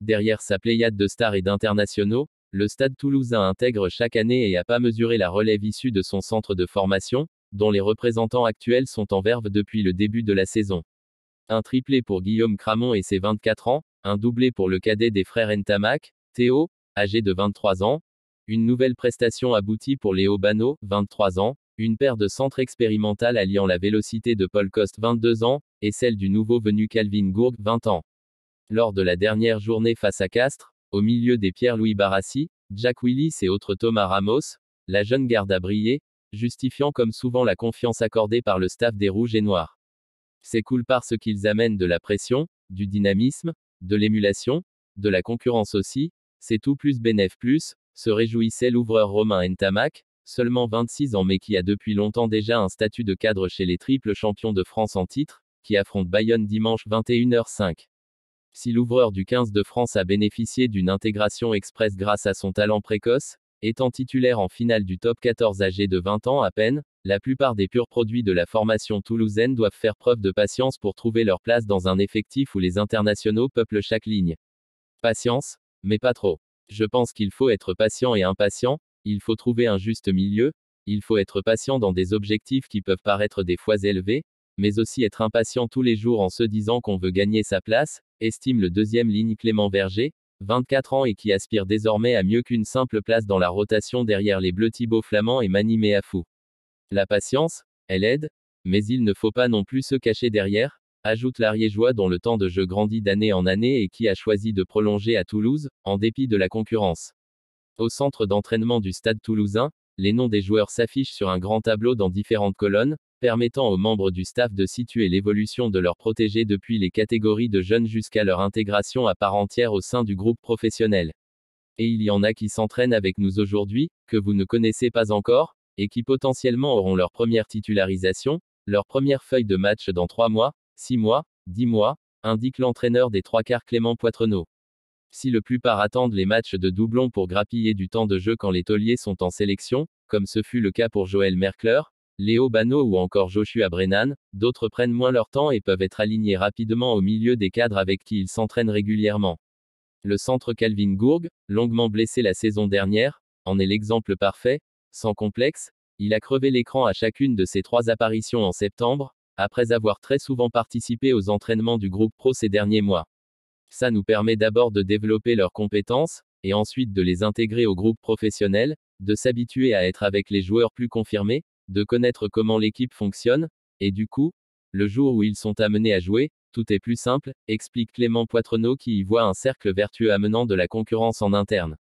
Derrière sa pléiade de stars et d'internationaux, le Stade toulousain intègre chaque année et a pas mesuré la relève issue de son centre de formation, dont les représentants actuels sont en verve depuis le début de la saison. Un triplé pour Guillaume Cramon et ses 24 ans, un doublé pour le cadet des frères Ntamak, Théo, âgé de 23 ans, une nouvelle prestation aboutie pour Léo Bano, 23 ans, une paire de centres expérimentales alliant la vélocité de Paul Coste, 22 ans, et celle du nouveau venu Calvin Gourgue, 20 ans. Lors de la dernière journée face à Castres, au milieu des Pierre-Louis Barassi, Jack Willis et autres Thomas Ramos, la jeune garde a brillé, justifiant comme souvent la confiance accordée par le staff des Rouges et Noirs. C'est cool parce qu'ils amènent de la pression, du dynamisme, de l'émulation, de la concurrence aussi, c'est tout plus bénéf plus, se réjouissait l'ouvreur Romain Ntamak, seulement 26 ans mais qui a depuis longtemps déjà un statut de cadre chez les triples champions de France en titre, qui affrontent Bayonne dimanche 21h05. Si l'ouvreur du 15 de France a bénéficié d'une intégration express grâce à son talent précoce, étant titulaire en finale du top 14 âgé de 20 ans à peine, la plupart des purs produits de la formation toulousaine doivent faire preuve de patience pour trouver leur place dans un effectif où les internationaux peuplent chaque ligne. Patience, mais pas trop. Je pense qu'il faut être patient et impatient, il faut trouver un juste milieu, il faut être patient dans des objectifs qui peuvent paraître des fois élevés, mais aussi être impatient tous les jours en se disant qu'on veut gagner sa place, estime le deuxième ligne Clément Verger, 24 ans et qui aspire désormais à mieux qu'une simple place dans la rotation derrière les Bleus Thibaut Flamand et Mani Meafou. La patience, elle aide, mais il ne faut pas non plus se cacher derrière, ajoute l'Ariégeois dont le temps de jeu grandit d'année en année et qui a choisi de prolonger à Toulouse, en dépit de la concurrence. Au centre d'entraînement du Stade toulousain, les noms des joueurs s'affichent sur un grand tableau dans différentes colonnes, permettant aux membres du staff de situer l'évolution de leurs protégés depuis les catégories de jeunes jusqu'à leur intégration à part entière au sein du groupe professionnel. Et il y en a qui s'entraînent avec nous aujourd'hui, que vous ne connaissez pas encore, et qui potentiellement auront leur première titularisation, leur première feuille de match dans 3 mois, 6 mois, 10 mois, indique l'entraîneur des trois quarts Clément Poitrenaud. Si la plupart attendent les matchs de doublon pour grappiller du temps de jeu quand les tauliers sont en sélection, comme ce fut le cas pour Joël Mercler, Léo Bano ou encore Joshua Brennan, d'autres prennent moins leur temps et peuvent être alignés rapidement au milieu des cadres avec qui ils s'entraînent régulièrement. Le centre Calvin Gourgue, longuement blessé la saison dernière, en est l'exemple parfait, sans complexe, il a crevé l'écran à chacune de ses 3 apparitions en septembre, après avoir très souvent participé aux entraînements du groupe pro ces derniers mois. Ça nous permet d'abord de développer leurs compétences, et ensuite de les intégrer au groupe professionnel, de s'habituer à être avec les joueurs plus confirmés, de connaître comment l'équipe fonctionne, et du coup, le jour où ils sont amenés à jouer, tout est plus simple, explique Clément Poitrenaud qui y voit un cercle vertueux amenant de la concurrence en interne.